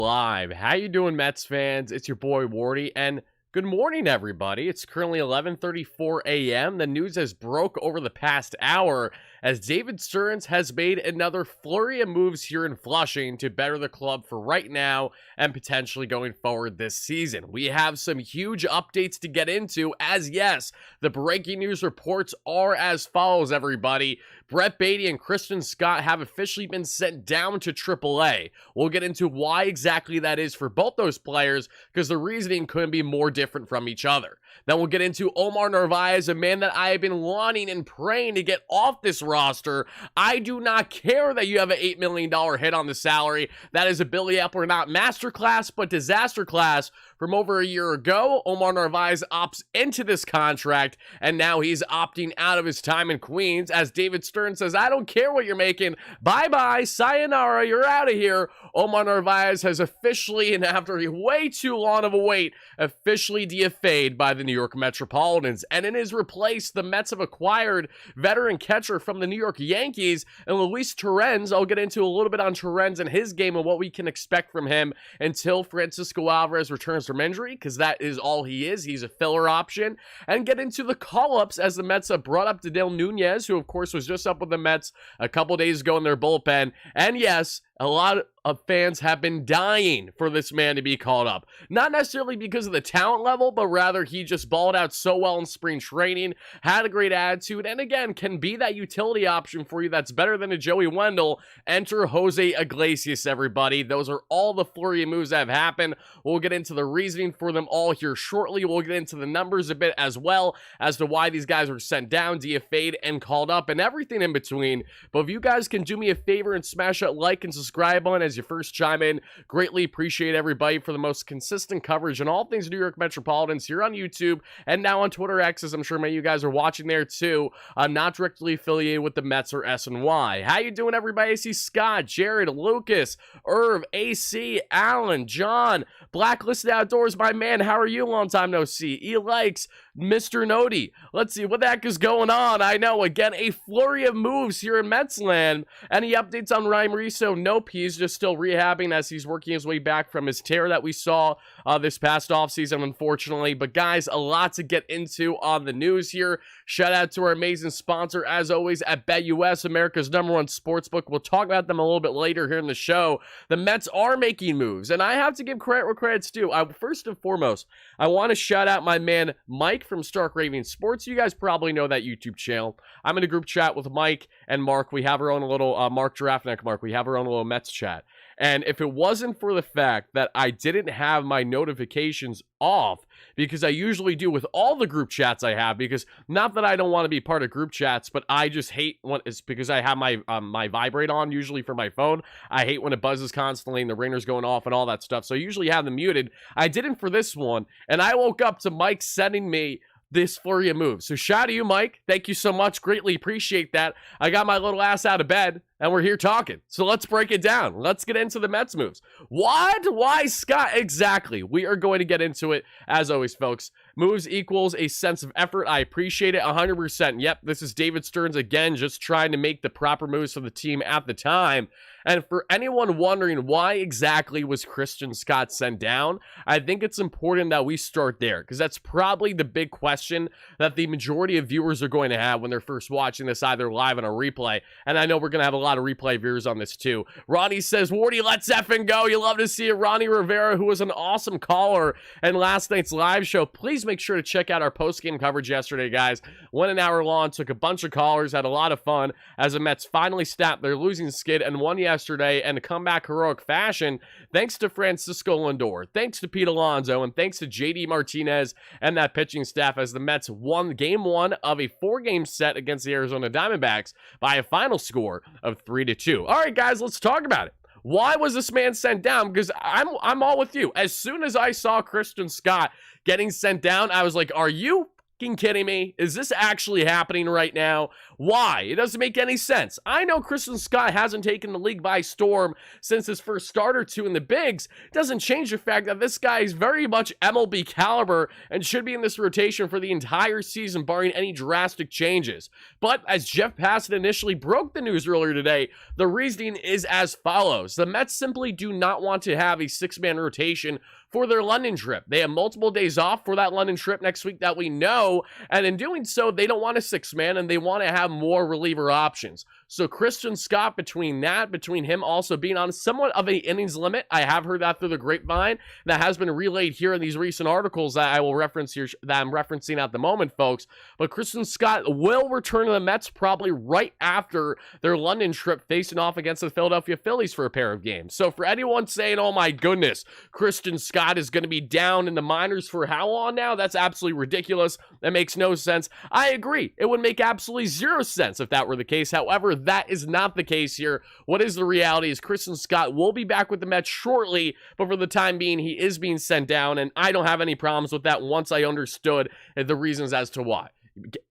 Live. How you doing, Mets fans? It's your boy Wardy, and good morning, everybody. It's currently 11:34 a.m. The news has broke over the past hour as David Stearns has made another flurry of moves here in Flushing to better the club for right now and potentially going forward this season. We have some huge updates to get into, as yes, the breaking news reports are as follows, everybody. Brett Baty and Scott have officially been sent down to AAA. We'll get into why exactly that is for both those players, because the reasoning couldn't be more different from each other. Then we'll get into Omar Narvaez, a man that I have been wanting and praying to get off this roster. I do not care that you have an $8 million hit on the salary. That is a Billy Epler not masterclass, but disaster class from over a year ago. Omar Narvaez opts into this contract, and now he's opting out of his time in Queens as David Stearns says, I don't care what you're making. Bye-bye, sayonara, you're out of here. Omar Narvaez has officially, and after a way too long of a wait, officially DFA'd by the New York Metropolitans. And in his replace, the Mets have acquired veteran catcher from the New York Yankees, and Luis Torrens. I'll get into a little bit on Torrens and his game and what we can expect from him until Francisco Alvarez returns from injury, because that is all he is. He's a filler option. And get into the call-ups as the Mets have brought up Dale Nunez, who of course was just up with the Mets a couple days ago in their bullpen. And yes, a lot of fans have been dying for this man to be called up. Not necessarily because of the talent level, but rather he just balled out so well in spring training, had a great attitude, and again, can be that utility option for you that's better than a Joey Wendell. Enter Jose Iglesias, everybody. Those are all the flurry of moves that have happened. We'll get into the reasoning for them all here shortly. We'll get into the numbers a bit as well as to why these guys were sent down, DFA'd, and called up, and everything in between. But if you guys can do me a favor and smash that like and subscribe on as you first chime in, greatly appreciate everybody for the most consistent coverage on all things New York Metropolitans here on YouTube and now on Twitter X, as I'm sure many of you guys are watching there too. Not directly affiliated with the Mets or SNY. How you doing, everybody? I see Scott, Jared, Lucas, Irv, AC, Alan, John, Blacklisted Outdoors, my man. How are you? Long time no see. E likes Mr. Nody. Let's see what the heck is going on. I know, again, a flurry of moves here in Metsland. Any updates on Ryan Rizzo? Nope, he's just still rehabbing as he's working his way back from his tear that we saw this past offseason, unfortunately. But guys, a lot to get into on the news here. Shout out to our amazing sponsor, as always, at BetUS, America's #1 sportsbook. We'll talk about them a little bit later here in the show. The Mets are making moves, and I have to give credit where credit's due. First and foremost, I want to shout out my man Mike from Stark Raving Sports. You guys probably know that YouTube channel. I'm in a group chat with Mike and Mark. We have our own little Mark Giraffneck, Mark. We have our own little Mets chat. And if it wasn't for the fact that I didn't have my notifications off, because I usually do with all the group chats I have, because not that I don't want to be part of group chats, but I just hate when it's because I have my my vibrate on usually for my phone. I hate when it buzzes constantly and the ringer's going off and all that stuff. So I usually have them muted. I didn't for this one, and I woke up to Mike sending me this flurry of moves. So shout out to you, Mike. Thank you so much. Greatly appreciate that. I got my little ass out of bed, and we're here talking. So let's break it down. Let's get into the Mets moves. What? Why Scott? Exactly. We are going to get into it, as always, folks. Moves equals a sense of effort. I appreciate it 100%. Yep, this is David Stearns again, just trying to make the proper moves for the team at the time. And for anyone wondering why exactly was Scott sent down, I think it's important that we start there, because that's probably the big question that the majority of viewers are going to have when they're first watching this, either live on a replay. And I know we're going to have a lot of replay viewers on this too. Ronnie says, Wardy, let's effing go. You love to see it. Ronnie Rivera, who was an awesome caller in last night's live show. Please make sure to check out our post-game coverage yesterday, guys. Went an hour long, took a bunch of callers, had a lot of fun as the Mets finally snapped their losing skid and won yesterday in a comeback heroic fashion, thanks to Francisco Lindor, thanks to Pete Alonso, and thanks to JD Martinez and that pitching staff, as the Mets won game one of a 4-game set against the Arizona Diamondbacks by a final score of 3-2. All right, guys, let's talk about it. Why was this man sent down? Because I'm all with you. As soon as I saw Scott getting sent down, I was like, are you fucking kidding me? Is this actually happening right now? Why? It doesn't make any sense. I know Christian Scott hasn't taken the league by storm since his first start or two in the bigs. It doesn't change the fact that this guy is very much MLB caliber and should be in this rotation for the entire season, barring any drastic changes. But as Jeff Passan initially broke the news earlier today, the reasoning is as follows. The Mets simply do not want to have a six-man rotation for their London trip. They have multiple days off for that London trip next week that we know, and in doing so, they don't want a six-man, and they want to have more reliever options. So Christian Scott, between him also being on somewhat of an innings limit, I have heard that through the grapevine, that has been relayed here in these recent articles that I will reference here, that I'm referencing at the moment, folks. But Christian Scott will return to the Mets probably right after their London trip, facing off against the Philadelphia Phillies for a pair of games. So for anyone saying, oh my goodness, Christian Scott is going to be down in the minors for how long now? That's absolutely ridiculous. That makes no sense. I agree. It would make absolutely zero sense if that were the case. However, that is not the case here. What is the reality is Christian Scott will be back with the Mets shortly, but for the time being, he is being sent down, and I don't have any problems with that once I understood the reasons as to why.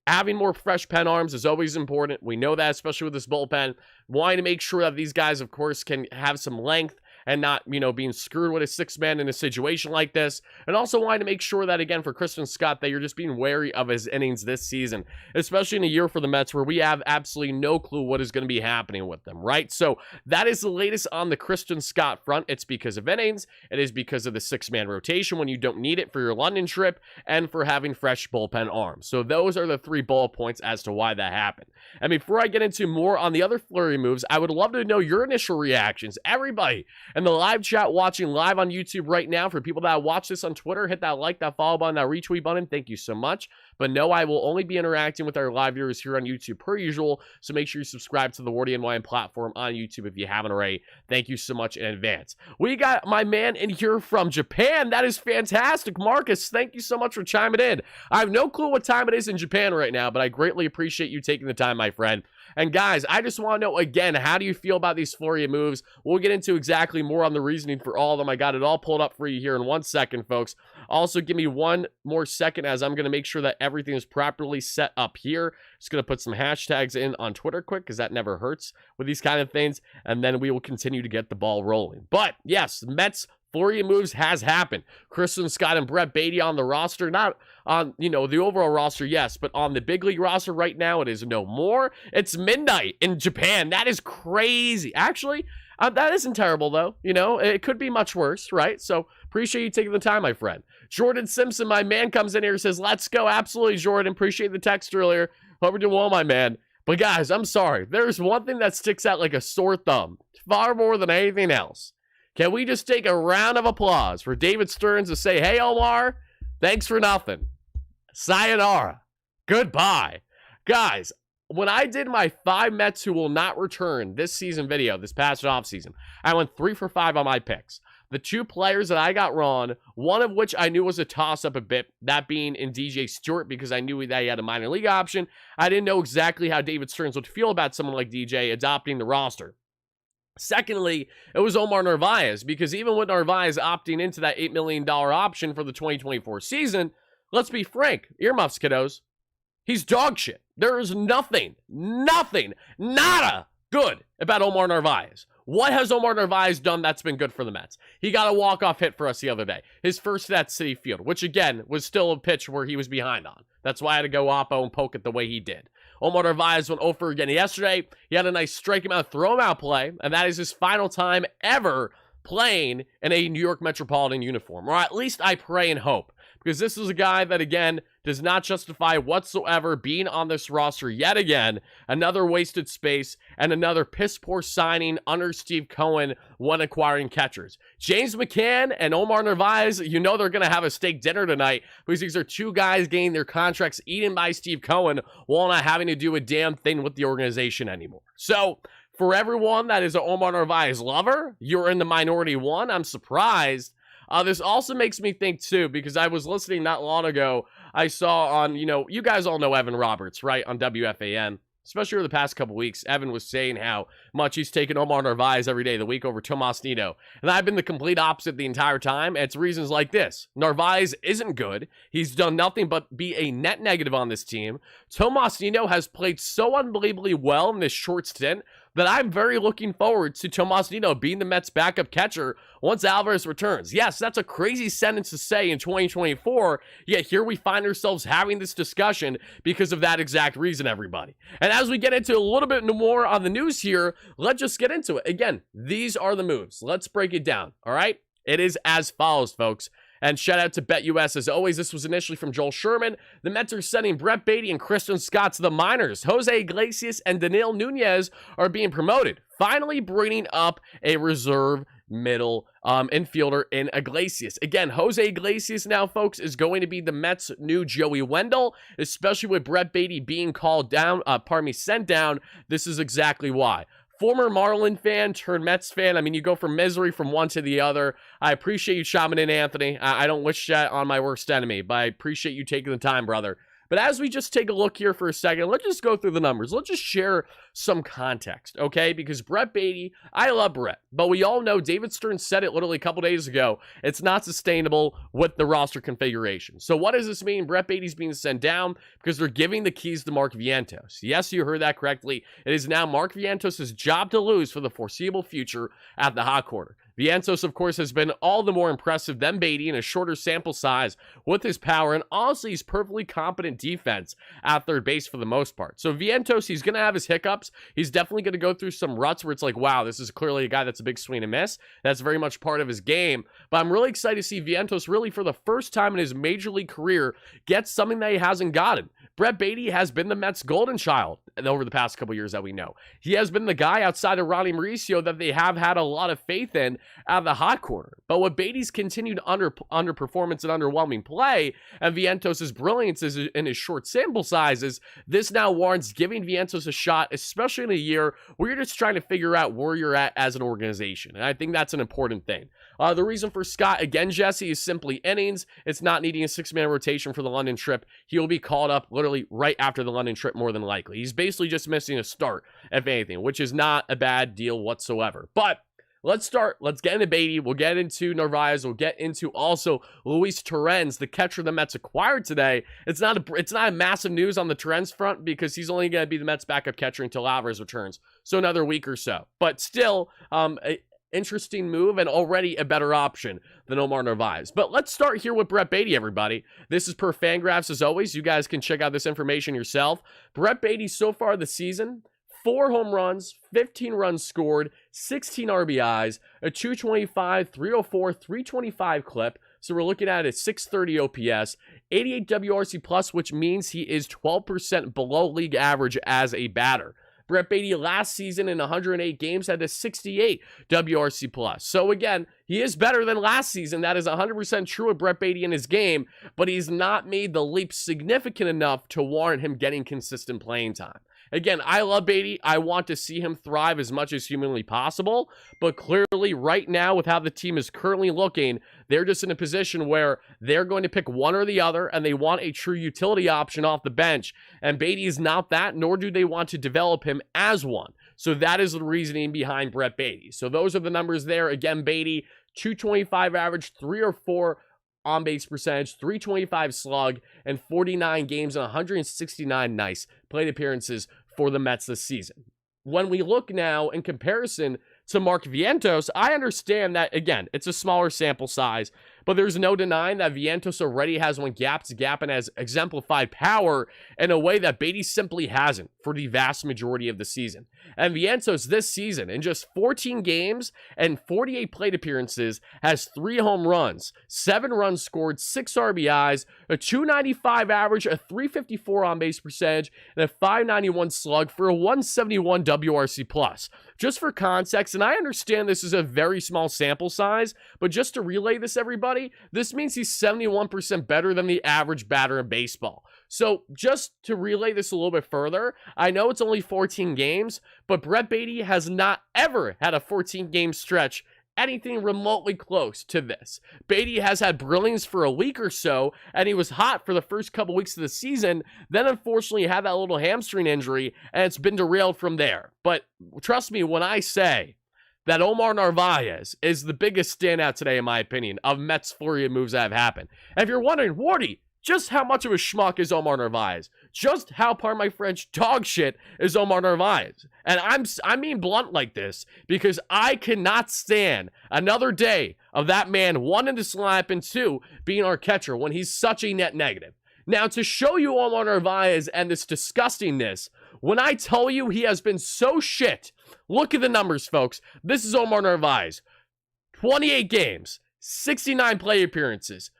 Having more fresh pen arms is always important. We know that, especially with this bullpen. Wanting to make sure that these guys, of course, can have some length and not, being screwed with a six-man in a situation like this. And also wanting to make sure that, again, for Christian Scott, that you're just being wary of his innings this season, especially in a year for the Mets where we have absolutely no clue what is going to be happening with them, right? So that is the latest on the Christian Scott front. It's because of innings. It is because of the six-man rotation when you don't need it for your London trip and for having fresh bullpen arms. So those are the 3 bullet points as to why that happened. And before I get into more on the other flurry moves, I would love to know your initial reactions. Everybody in the live chat watching live on YouTube right now, for people that watch this on Twitter, hit that like, that follow button, that retweet button. Thank you so much. But no, I will only be interacting with our live viewers here on YouTube per usual, so make sure you subscribe to the WardyNYM platform on YouTube if you haven't already. Thank you so much in advance. We got my man in here from Japan. That is fantastic. Marcus, thank you so much for chiming in. I have no clue what time it is in Japan right now, but I greatly appreciate you taking the time, my friend. And guys, I just want to know, again, how do you feel about these flurry of moves? We'll get into exactly more on the reasoning for all of them. I got it all pulled up for you here in 1 second, folks. Also, give me 1 more second as I'm going to make sure that everything is properly set up here. Just going to put some hashtags in on Twitter quick, because that never hurts with these kind of things. And then we will continue to get the ball rolling. But yes, Mets flurry of moves has happened. Christian Scott and Brett Baty on the roster, not on, the overall roster, yes, but on the big league roster right now, it is no more. It's midnight in Japan. That is crazy. Actually, that isn't terrible, though. It could be much worse, right? So appreciate you taking the time, my friend. Jordan Simpson, my man, comes in here and says, let's go. Absolutely, Jordan. Appreciate the text earlier. Hope you're doing well, my man. But guys, I'm sorry. There's one thing that sticks out like a sore thumb, far more than anything else. Can we just take a round of applause for David Stearns to say, hey, Omar, thanks for nothing. Sayonara. Goodbye. Guys, when I did my 5 Mets who will not return this season video, this past offseason, I went 3 for 5 on my picks. The 2 players that I got wrong, one of which I knew was a toss-up a bit, that being in DJ Stewart, because I knew that he had a minor league option. I didn't know exactly how David Stearns would feel about someone like DJ adopting the roster. Secondly, it was Omar Narvaez, because even with Narvaez opting into that $8 million option for the 2024 season, let's be frank, earmuffs, kiddos, he's dog shit. There is nothing, nada good about Omar Narvaez. What has Omar Narvaez done that's been good for the Mets? He got a walk-off hit for us the other day. His first at Citi Field, which again was still a pitch where he was behind on. That's why I had to go oppo and poke it the way he did. Omar Narvaez went 0 for again yesterday. He had a nice strike him out, throw him out play, and that is his final time ever playing in a New York Metropolitan uniform. Or at least I pray and hope. Because this is a guy that, again, does not justify whatsoever being on this roster yet again. Another wasted space and another piss-poor signing under Steve Cohen when acquiring catchers. James McCann and Omar Narvaez, they're going to have a steak dinner tonight, because these are 2 guys getting their contracts eaten by Steve Cohen while not having to do a damn thing with the organization anymore. So, for everyone that is an Omar Narvaez lover, you're in the minority one. I'm surprised. This also makes me think, too, because I was listening not long ago. I saw on, you guys all know Evan Roberts, right, on WFAN. especially over the past couple weeks. Evan was saying how much he's taken Omar Narvaez every day of the week over Tomas Nido. And I've been the complete opposite the entire time. And it's reasons like this. Narvaez isn't good. He's done nothing but be a net negative on this team. Tomas Nido has played so unbelievably well in this short stint that I'm very looking forward to Tomas Nido being the Mets' backup catcher once Alvarez returns. Yes, that's a crazy sentence to say in 2024, yet here we find ourselves having this discussion because of that exact reason, everybody. And as we get into a little bit more on the news here, let's just get into it. Again, these are the moves. Let's break it down, all right? It is as follows, folks. And shout out to BetUS. As always, this was initially from Joel Sherman. The Mets are sending Brett Baty and Christian Scott to the minors. Jose Iglesias and Daniel Nunez are being promoted. Finally bringing up a reserve middle infielder in Iglesias. Again, Jose Iglesias now, folks, is going to be the Mets' new Joey Wendell, especially with Brett Baty being sent down. This is exactly why. Former Marlin fan turned Mets fan. I mean, you go from misery from one to the other. I appreciate you, Shaman and Anthony. I don't wish that on my worst enemy, but I appreciate you taking the time, brother. But as we just take a look here for a second, let's just go through the numbers. Let's just share some context, okay? Because Brett Baty, I love Brett, but we all know David Stern said it literally a couple days ago. It's not sustainable with the roster configuration. So what does this mean? Brett Baty's being sent down because they're giving the keys to Mark Vientos. Yes, you heard that correctly. It is now Mark Vientos' job to lose for the foreseeable future at the hot corner. Vientos, of course, has been all the more impressive than Baty in a shorter sample size with his power, and honestly, he's perfectly competent defense at third base for the most part. So Vientos, he's going to have his hiccups. He's definitely going to go through some ruts where it's like, wow, this is clearly a guy that's a big swing and miss. That's very much part of his game. But I'm really excited to see Vientos really for the first time in his major league career get something that he hasn't gotten. Brett Baty has been the Mets' golden child over the past couple years that we know. He has been the guy outside of Ronnie Mauricio that they have had a lot of faith in at the hot corner. But with Baty's continued underperformance and underwhelming play, and Vientos' brilliance is in his short sample sizes, this now warrants giving Vientos a shot, especially in a year where you're just trying to figure out where you're at as an organization. And I think that's an important thing. The reason for Scott, again, Jesse, is simply innings. It's not needing a 6-man rotation for the London trip. He'll be called up literally right after the London trip, more than likely. He's basically just missing a start, if anything, which is not a bad deal whatsoever. But let's get into Baty. We'll get into Narvaez. We'll get into also Luis Torrens, the catcher the Mets acquired today. It's not a massive news on the Torrens front because he's only going to be the Mets backup catcher until Alvarez returns. So another week or so. But still, interesting move and already a better option than Omar Narvaez. But let's start here with Brett Baty, everybody. This is per Fangraphs as always. You guys can check out this information yourself. Brett Baty so far this season, 4 home runs, 15 runs scored, 16 RBIs, a 225, 304, 325 clip. So we're looking at a 630 OPS, 88 WRC plus, which means he is 12% below league average as a batter. Brett Baty last season in 108 games had a 68 WRC plus. So again, he is better than last season. That is 100% true with Brett Baty in his game, but he's not made the leap significant enough to warrant him getting consistent playing time. Again, I love Baty. I want to see him thrive as much as humanly possible, but clearly right now with how the team is currently looking, they're just in a position where they're going to pick one or the other, and they want a true utility option off the bench, and Baty is not that, nor do they want to develop him as one. So that is the reasoning behind Brett Baty. So those are the numbers there. Again, Baty, 225 average, 304 on-base percentage, 325 slug, and 49 games and 169 nice plate appearances for the Mets this season. When we look now in comparison to Mark Vientos, I understand that, again, it's a smaller sample size, but there's no denying that Vientos already has one gap to gap and has exemplified power in a way that Baty simply hasn't for the vast majority of the season. And Vientos this season, in just 14 games and 48 plate appearances, has 3 home runs, 7 runs scored, 6 RBIs, a 295 average, a 354 on-base percentage, and a 591 slug for a 171 WRC plus. Just for context, and I understand this is a very small sample size, but just to relay this, everybody, this means he's 71% better than the average batter in baseball. So just to relay this a little bit further, I know it's only 14 games, but Brett Baty has not ever had a 14-game stretch anything remotely close to this. Baty has had brilliance for a week or so, and he was hot for the first couple weeks of the season. Then, unfortunately, he had that little hamstring injury, and it's been derailed from there. But trust me when I say that Omar Narvaez is the biggest standout today, in my opinion, of Mets flurry of moves that have happened. And if you're wondering, Wardy, just how much of a schmuck is Omar Narvaez? Just how, pardon my French, dog shit is Omar Narvaez? And I mean blunt like this because I cannot stand another day of that man, one, in this lineup, and two, being our catcher when he's such a net negative. Now, to show you Omar Narvaez and this disgustingness, when I tell you he has been so shit, look at the numbers, folks. This is Omar Narvaez. 28 games, 69 play appearances,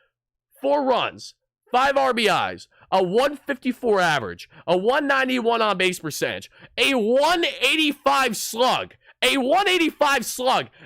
4 runs, 5 RBIs, a 154 average, a 191 on base percentage, a 185 slug,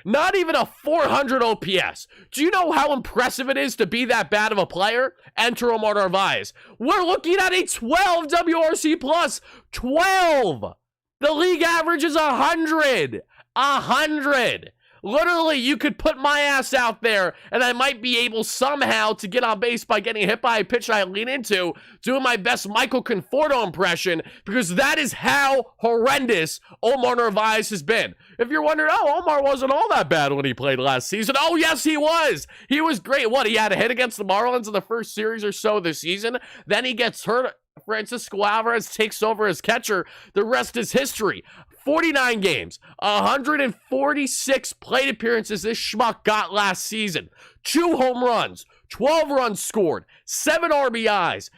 not even a 400 OPS. Do you know how impressive it is to be that bad of a player? Enter Omar Narvaez. We're looking at a 12 WRC plus. 12. The league average is 100. 100. Literally, you could put my ass out there, and I might be able somehow to get on base by getting hit by a pitch I lean into, doing my best Michael Conforto impression, because that is how horrendous Omar Narvaez has been. If you're wondering, oh, Omar wasn't all that bad when he played last season. Oh, yes, he was. He was great. What, he had a hit against the Marlins in the first series or so of the season? Then he gets hurt. Francisco Alvarez takes over as catcher. The rest is history. 49 games, 146 plate appearances this schmuck got last season. 2 home runs, 12 runs scored, 7 RBIs.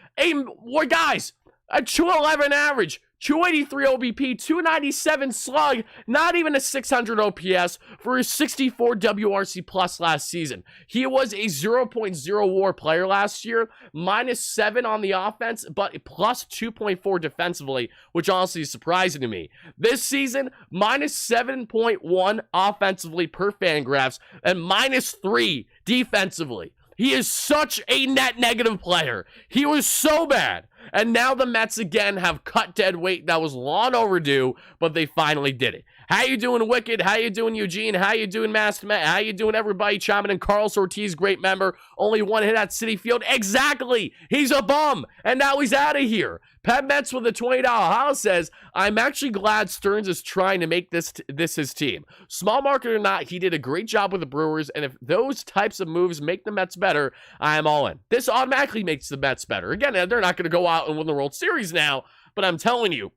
Guys, a 211 average, 283 OBP, 297 slug, not even a 600 OPS for his 64 WRC plus last season. He was a 0.0 WAR player last year, -7 on the offense, but plus 2.4 defensively, which honestly is surprising to me. This season, -7.1 offensively per Fangraphs, and -3 defensively. He is such a net negative player. He was so bad. And now the Mets again have cut dead weight that was long overdue, but they finally did it. How you doing, Wicked? How you doing, Eugene? How you doing, Master Matt? How you doing, everybody? Chiming in. Carlos Ortiz, great member. Only 1 hit at Citi Field. Exactly. He's a bum. And now he's out of here. Pep Mets with a $20 house says, I'm actually glad Stearns is trying to make this his team. Small market or not, he did a great job with the Brewers, and if those types of moves make the Mets better, I am all in. This automatically makes the Mets better. Again, they're not going to go out and win the World Series now, but I'm telling you,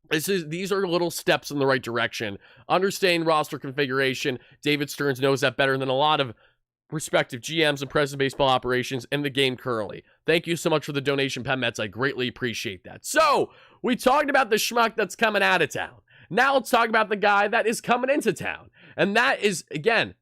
these are little steps in the right direction. Understanding roster configuration, David Stearns knows that better than a lot of respective GMs and president of baseball operations in the game currently. Thank you so much for the donation, Pep Mets. I greatly appreciate that. So, we talked about the schmuck that's coming out of town. Now let's talk about the guy that is coming into town. And that is, again,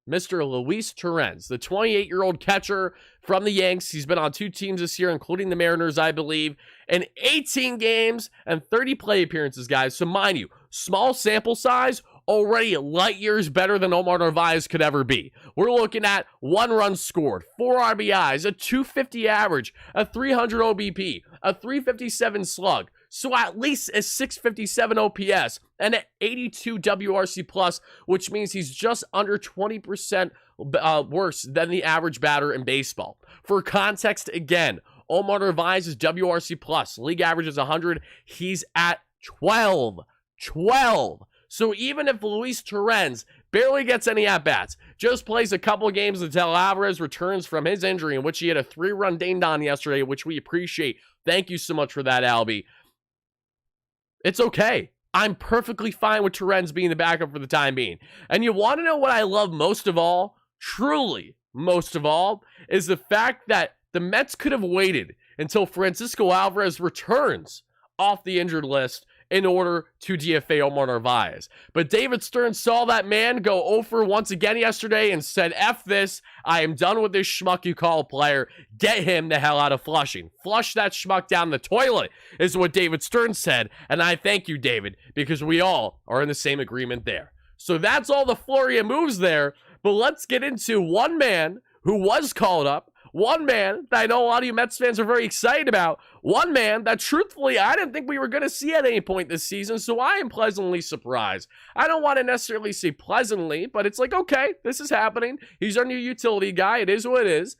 Mr. Luis Torrens, the 28-year-old catcher from the Yanks. He's been on 2 teams this year, including the Mariners, I believe, in 18 games and 30 play appearances, guys. So mind you, small sample size, already light years better than Omar Narvaez could ever be. We're looking at 1 run scored, 4 RBIs, a 250 average, a 300 OBP, a 357 slug, so at least a 657 OPS, and an 82 WRC plus, which means he's just under 20% worse than the average batter in baseball. For context, again, Omar Narvaez's WRC plus, league average is 100, he's at 12. 12. So even if Luis Torrens barely gets any at-bats, just plays a couple of games until Alvarez returns from his injury, in which he had a 3-run ding-dong yesterday, which we appreciate. Thank you so much for that, Albie. It's okay. I'm perfectly fine with Torrens being the backup for the time being. And you want to know what I love most of all? Truly, most of all, is the fact that the Mets could have waited until Francisco Alvarez returns off the injured list in order to DFA Omar Narvaez. But David Stearns saw that man go 0 for once again yesterday and said, F this, I am done with this schmuck you call a player. Get him the hell out of Flushing. Flush that schmuck down the toilet, is what David Stearns said. And I thank you, David, because we all are in the same agreement there. So that's all the flurry of moves there. But let's get into one man who was called up, One man that I know a lot of you Mets fans are very excited about. One man that truthfully I didn't think we were going to see at any point this season, so I am pleasantly surprised. I don't want to necessarily say pleasantly, but it's like, okay, this is happening. He's our new utility guy. It is what it is.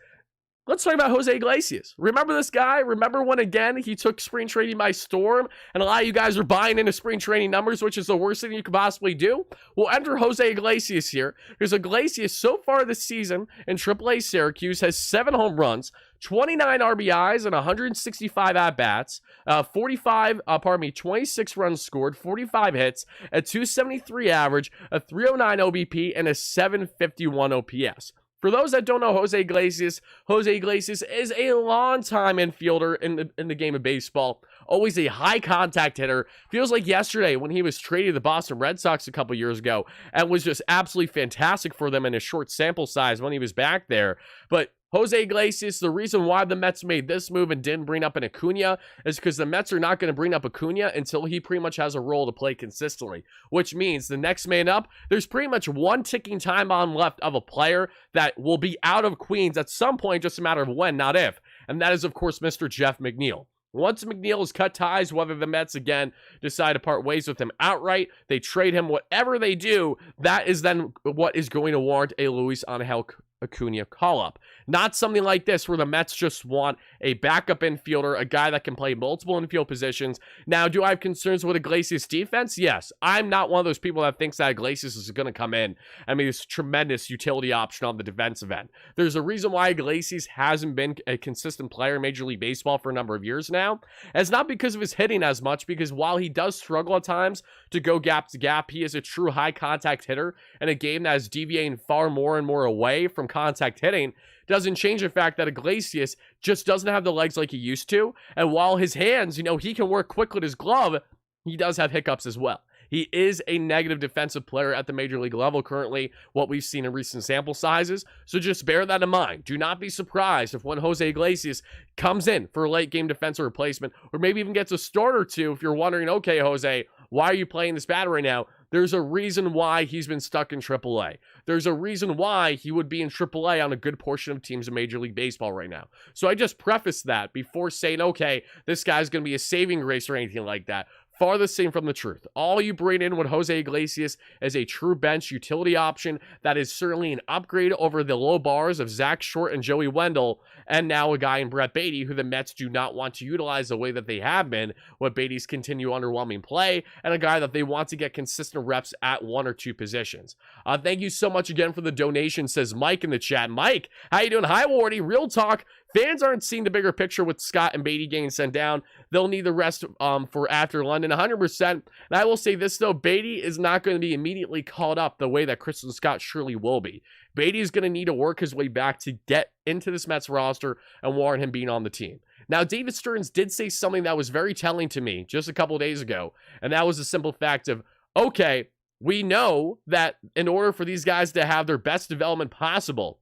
Let's talk about Jose Iglesias. Remember this guy? Remember when, again, he took spring training by storm, and a lot of you guys are buying into spring training numbers, which is the worst thing you could possibly do? Well, enter Jose Iglesias here, because Iglesias, so far this season in AAA Syracuse, has 7 home runs, 29 RBIs, and 165 at-bats, 26 runs scored, 45 hits, a 273 average, a 309 OBP, and a 751 OPS. For those that don't know Jose Iglesias is a long-time infielder in the game of baseball. Always a high-contact hitter. Feels like yesterday when he was traded to the Boston Red Sox a couple years ago and was just absolutely fantastic for them in a short sample size when he was back there. But Jose Iglesias, the reason why the Mets made this move and didn't bring up an Acuna is because the Mets are not going to bring up Acuna until he pretty much has a role to play consistently, which means the next man up, there's pretty much one ticking time bomb left of a player that will be out of Queens at some point, just a matter of when, not if, and that is, of course, Mr. Jeff McNeil. Once McNeil has cut ties, whether the Mets, again, decide to part ways with him outright, they trade him, whatever they do, that is then what is going to warrant a Luis Angel Acuna call-up. Not something like this where the Mets just want a backup infielder, a guy that can play multiple infield positions. Now, do I have concerns with Iglesias' defense? Yes. I'm not one of those people that thinks that Iglesias is going to come in and be this tremendous utility option on the defensive end. There's a reason why Iglesias hasn't been a consistent player in Major League Baseball for a number of years now. And it's not because of his hitting as much, because while he does struggle at times to go gap to gap, he is a true high-contact hitter in a game that is deviating far more and more away from contact hitting. Doesn't change the fact that Iglesias just doesn't have the legs like he used to. And while his hands, he can work quick with his glove, he does have hiccups as well. He is a negative defensive player at the major league level currently, what we've seen in recent sample sizes. So just bear that in mind. Do not be surprised if when Jose Iglesias comes in for a late game defensive replacement, or maybe even gets a start or two, if you're wondering, okay, Jose, why are you playing this bad right now? There's a reason why he's been stuck in AAA. There's a reason why he would be in AAA on a good portion of teams in Major League Baseball right now. So I just preface that before saying, okay, this guy's going to be a saving grace or anything like that. Farthest thing from the truth. All you bring in with Jose Iglesias is a true bench utility option that is certainly an upgrade over the low bars of Zach Short and Joey Wendell, and now a guy in Brett Baty who the Mets do not want to utilize the way that they have been with Baty's continued underwhelming play, and a guy that they want to get consistent reps at one or two positions. Thank you so much again for the donation, says Mike in the chat. Mike, how you doing? Hi, Wardy. Real talk. Fans aren't seeing the bigger picture with Scott and Baty getting sent down. They'll need the rest for after London, 100%. And I will say this, though. Baty is not going to be immediately called up the way that Christian Scott surely will be. Baty is going to need to work his way back to get into this Mets roster and warrant him being on the team. Now, David Stearns did say something that was very telling to me just a couple days ago, and that was the simple fact of, okay, we know that in order for these guys to have their best development possible,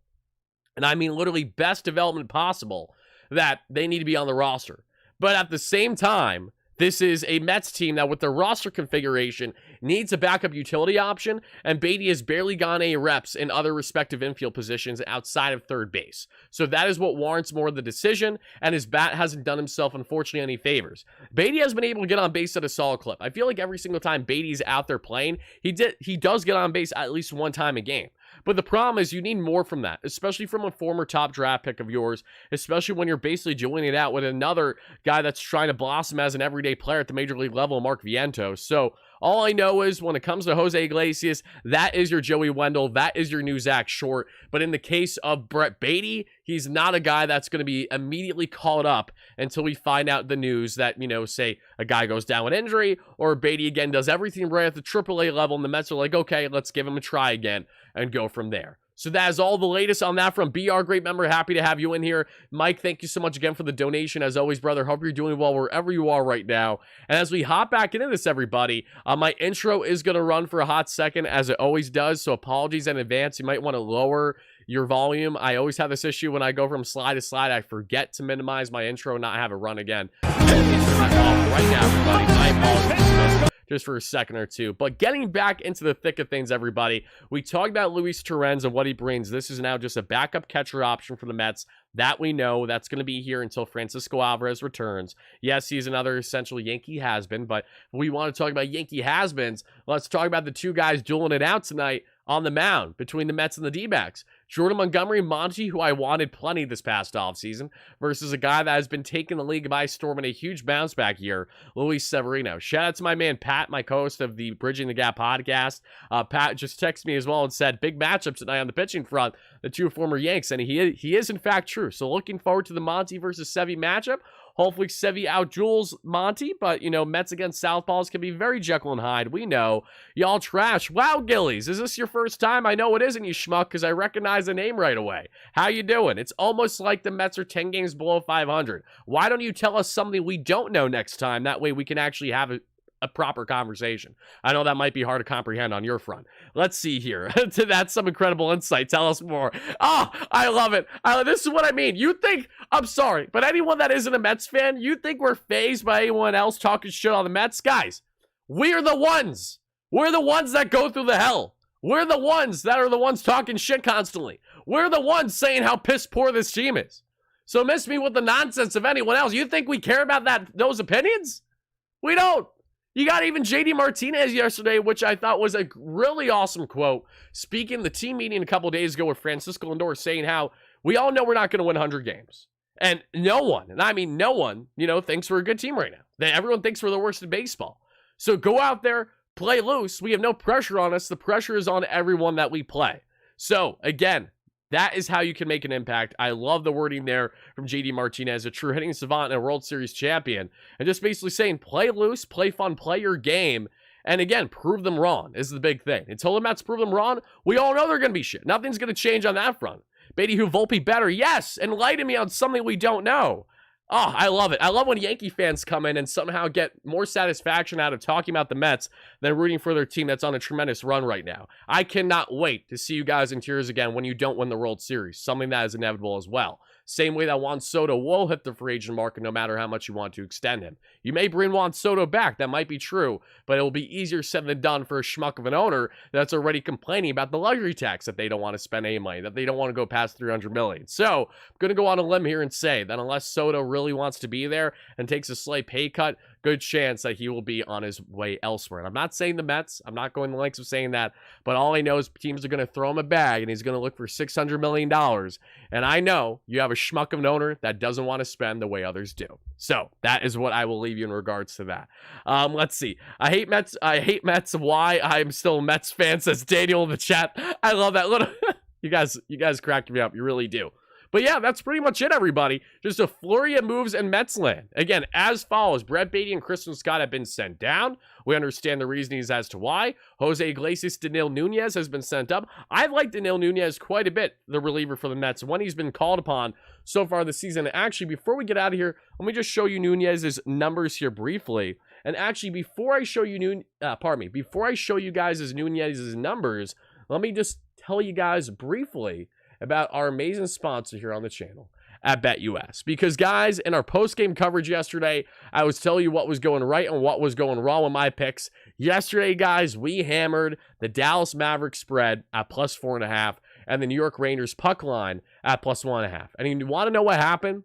and I mean literally best development possible, that they need to be on the roster. But at the same time, this is a Mets team that with their roster configuration needs a backup utility option, and Baty has barely gone any reps in other respective infield positions outside of third base. So that is what warrants more of the decision, and his bat hasn't done himself, unfortunately, any favors. Baty has been able to get on base at a solid clip. I feel like every single time Baty's out there playing, he does get on base at least one time a game. But the problem is you need more from that, especially from a former top draft pick of yours, especially when you're basically joining it out with another guy that's trying to blossom as an everyday player at the major league level, Mark Vientos. So all I know is when it comes to Jose Iglesias, that is your Joey Wendell, that is your new Zach Short. But in the case of Brett Baty, he's not a guy that's going to be immediately called up until we find out the news that, say a guy goes down with injury, or Baty again does everything right at the AAA level, and the Mets are like, okay, let's give him a try again and go from there. So that is all the latest on that from BR. Great member. Happy to have you in here. Mike, thank you so much again for the donation. As always, brother, hope you're doing well wherever you are right now. And as we hop back into this, everybody, my intro is going to run for a hot second, as it always does. So apologies in advance. You might want to lower your volume. I always have this issue when I go from slide to slide. I forget to minimize my intro and not have it run again. Right now, everybody, my apologies. just for a second or two. But getting back into the thick of things, everybody, we talked about Luis Torrens and what he brings. This is now just a backup catcher option for the Mets. That we know that's going to be here until Francisco Alvarez returns. Yes, he's another essential Yankee has-been, but if we want to talk about Yankee has-beens, let's talk about the two guys dueling it out tonight on the mound between the Mets and the D-backs. Jordan Montgomery, Monty, who I wanted plenty this past offseason, versus a guy that has been taking the league by storm in a huge bounce back year, Luis Severino. Shout out to my man Pat, my co-host of the Bridging the Gap podcast. Pat just texted me as well and said, big matchup tonight on the pitching front, the two former Yanks, and he is in fact true. So looking forward to the Monty versus Sevy matchup. Hopefully Sevy outduels Monty, but, you know, Mets against Southpaws can be very Jekyll and Hyde. We know. Y'all trash. Wow, Gillies, is this your first time? I know it isn't, you schmuck, because I recognize the name right away. How you doing? It's almost like the Mets are 10 games below 500. Why don't you tell us something we don't know next time? That way we can actually have a proper conversation. I know that might be hard to comprehend on your front. Let's see here. That's some incredible insight. Tell us more. Oh, I love it. This is what I mean. You think, I'm sorry, but anyone that isn't a Mets fan, you think we're fazed by anyone else talking shit on the Mets? Guys, we're the ones. We're the ones that go through the hell. We're the ones that are the ones talking shit constantly. We're the ones saying how piss poor this team is. So miss me with the nonsense of anyone else. You think we care about those opinions? We don't. You got even JD Martinez yesterday, which I thought was a really awesome quote. Speaking the team meeting a couple days ago with Francisco Lindor, saying how we all know we're not going to win 100 games. And no one, and I mean no one, you know, thinks we're a good team right now. Everyone thinks we're the worst in baseball. So go out there, play loose. We have no pressure on us. The pressure is on everyone that we play. So again, that is how you can make an impact. I love the wording there from JD Martinez, a true hitting savant and a World Series champion. And just basically saying, play loose, play fun, play your game. And again, prove them wrong is the big thing. Until the Mets prove them wrong, we all know they're going to be shit. Nothing's going to change on that front. Baty, who Volpe better? Yes, enlighten me on something we don't know. Oh, I love it. I love when Yankee fans come in and somehow get more satisfaction out of talking about the Mets than rooting for their team that's on a tremendous run right now. I cannot wait to see you guys in tears again when you don't win the World Series, something that is inevitable as well. Same way that Juan Soto will hit the free agent market no matter how much you want to extend him. You may bring Juan Soto back, that might be true, but it will be easier said than done for a schmuck of an owner that's already complaining about the luxury tax that they don't want to spend any money, that they don't want to go past $300 million. So, I'm going to go on a limb here and say that unless Soto really wants to be there and takes a slight pay cut, good chance that he will be on his way elsewhere. And I'm not saying the Mets. I'm not going the lengths of saying that. But all I know is teams are going to throw him a bag, and he's going to look for $600 million. And I know you have a schmuck of an owner that doesn't want to spend the way others do. So that is what I will leave you in regards to that. Let's see. I hate Mets. Why I'm still a Mets fan, says Daniel in the chat. I love that little... You guys cracked me up. You really do. But yeah, that's pretty much it, everybody. Just a flurry of moves in Mets land. Again, as follows. Brett Baty and Christian Scott have been sent down. We understand the reasonings as to why. Jose Iglesias, Danil Nunez has been sent up. I like Danil Nunez quite a bit, the reliever for the Mets, when he's been called upon so far this season. Actually, before we get out of here, let me just show you Nunez's numbers here briefly. And actually, before I show you before I show you guys Nunez's numbers, let me just tell you guys briefly about our amazing sponsor here on the channel at BetUS. Because, guys, in our post-game coverage yesterday, I was telling you what was going right and what was going wrong with my picks. Yesterday, guys, we hammered the Dallas Mavericks spread at plus 4.5 and the New York Rangers puck line at plus 1.5. And you want to know what happened?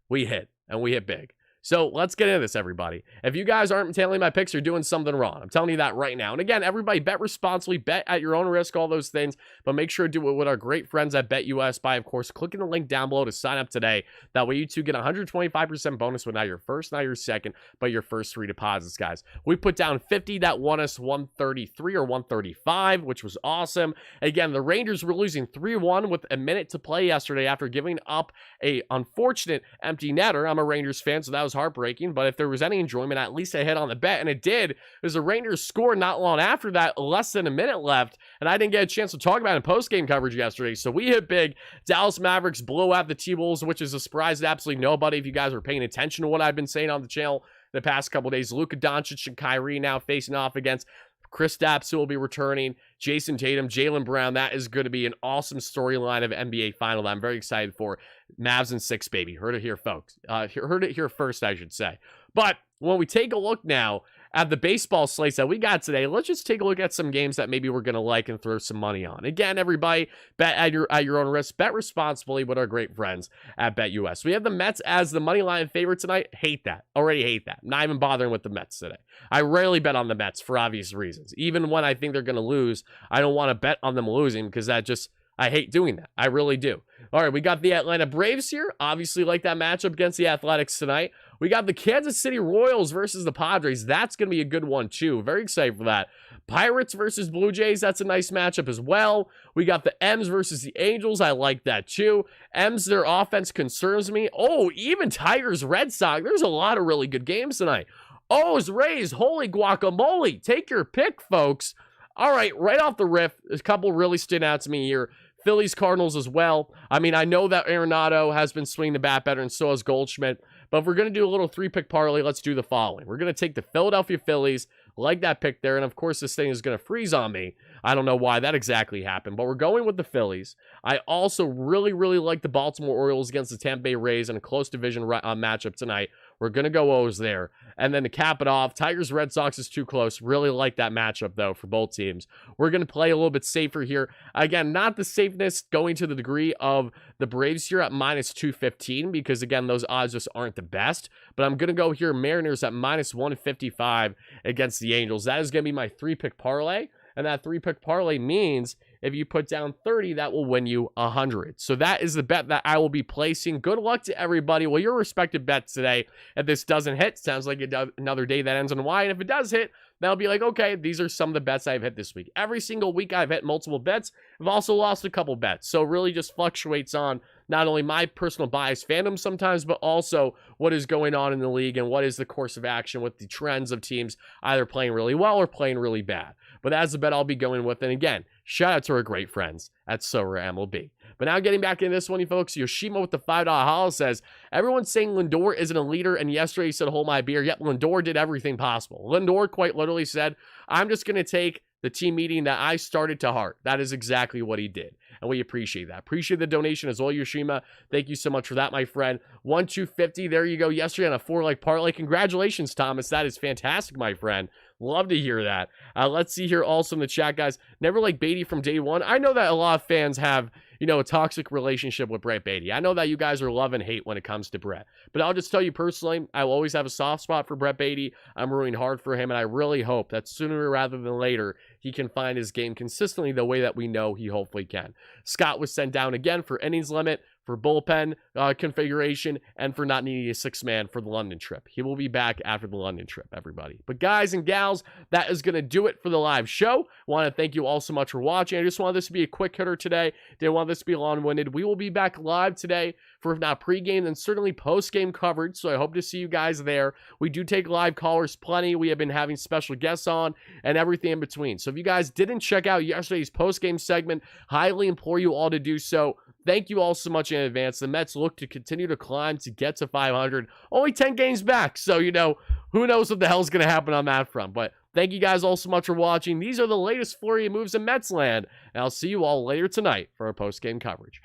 We hit, and we hit big. So let's get into this, everybody. If you guys aren't telling my picks, you're doing something wrong. I'm telling you that right now. And again, everybody, bet responsibly, bet at your own risk, all those things. But make sure to do it with our great friends at BetUS by, of course, clicking the link down below to sign up today. That way you two get 125% bonus with not your first, not your second, but your first 3 deposits, guys. We put down 50. That won us 133 or 135, which was awesome. Again, the Rangers were losing 3-1 with a minute to play yesterday after giving up a unfortunate empty netter. I'm a Rangers fan, so that was heartbreaking, but if there was any enjoyment, at least I hit on the bet, and it did, because the Rangers scored not long after that, less than a minute left, and I didn't get a chance to talk about it in post-game coverage yesterday, so we hit big. Dallas Mavericks blow out the T-Wolves, which is a surprise to absolutely nobody if you guys are paying attention to what I've been saying on the channel the past couple days. Luka Doncic and Kyrie now facing off against Kristaps, who will be returning, Jason Tatum, Jaylen Brown. That is going to be an awesome storyline of NBA Final that I'm very excited for. Mavs in 6, baby. Heard it here, folks. Heard it here first, I should say. But when we take a look now at the baseball slates that we got today, let's just take a look at some games that maybe we're going to like and throw some money on. Again, everybody, bet at your own risk. Bet responsibly with our great friends at BetUS. We have the Mets as the money line favorite tonight. Hate that. Already hate that. Not even bothering with the Mets today. I rarely bet on the Mets for obvious reasons. Even when I think they're going to lose, I don't want to bet on them losing because I hate doing that. I really do. All right, we got the Atlanta Braves here. Obviously like that matchup against the Athletics tonight. We got the Kansas City Royals versus the Padres. That's going to be a good one, too. Very excited for that. Pirates versus Blue Jays. That's a nice matchup as well. We got the M's versus the Angels. I like that, too. M's, their offense concerns me. Oh, even Tigers, Red Sox. There's a lot of really good games tonight. O's, Rays. Holy guacamole. Take your pick, folks. All right, right off the riff, a couple really stood out to me here. Phillies, Cardinals as well. I mean, I know that Arenado has been swinging the bat better, and so has Goldschmidt. But if we're going to do a little 3-pick parlay, let's do the following. We're going to take the Philadelphia Phillies, like that pick there. And, of course, this thing is going to freeze on me. I don't know why that exactly happened, but we're going with the Phillies. I also really, really like the Baltimore Orioles against the Tampa Bay Rays in a close division matchup tonight. We're going to go O's there. And then to cap it off, Tigers, Red Sox is too close. Really like that matchup, though, for both teams. We're going to play a little bit safer here. Again, not the safeness going to the degree of the Braves here at minus 215 because, again, those odds just aren't the best. But I'm going to go here Mariners at minus 155 against the Angels. That is going to be my 3-pick parlay. And that 3-pick parlay means if you put down 30, that will win you 100. So that is the bet that I will be placing. Good luck to everybody. Well, your respective bets today. If this doesn't hit, sounds like another day that ends on Y. And if it does hit, that'll be like, okay, these are some of the bets I've hit this week. Every single week I've hit multiple bets. I've also lost a couple bets. So it really just fluctuates on not only my personal bias fandom sometimes, but also what is going on in the league and what is the course of action with the trends of teams either playing really well or playing really bad. But that's the bet I'll be going with. And again, shout out to our great friends at Solar MLB. But now getting back into this one, you folks, Yoshima with the $5 hollow says, everyone's saying Lindor isn't a leader, and yesterday he said, hold my beer. Yep, Lindor did everything possible. Lindor quite literally said, I'm just going to take the team meeting that I started to heart. That is exactly what he did. And we appreciate that. Appreciate the donation as well, Yoshima. Thank you so much for that, my friend. 1-250. There you go. Yesterday on a 4-leg parlay. Congratulations, Thomas. That is fantastic, my friend. Love to hear that. Let's see here also in the chat, guys. Never like Baty from day one. I know that a lot of fans have, a toxic relationship with Brett Baty. I know that you guys are love and hate when it comes to Brett. But I'll just tell you personally, I will always have a soft spot for Brett Baty. I'm rooting hard for him, and I really hope that sooner rather than later, he can find his game consistently the way that we know he hopefully can. Scott was sent down again for innings limit, for bullpen configuration, and for not needing a 6-man for the London trip. He will be back after the London trip, everybody. But guys and gals, that is going to do it for the live show. I want to thank you all so much for watching. I just wanted this to be a quick hitter today. Didn't want this to be long-winded. We will be back live today for, if not pregame, then certainly post-game coverage. So I hope to see you guys there. We do take live callers plenty. We have been having special guests on and everything in between. So if you guys didn't check out yesterday's post-game segment, highly implore you all to do so. Thank you all so much in advance. The Mets look to continue to climb to get to 500. Only 10 games back. So, who knows what the hell's going to happen on that front. But thank you guys all so much for watching. These are the latest flurry of moves in Mets land. And I'll see you all later tonight for our post-game coverage.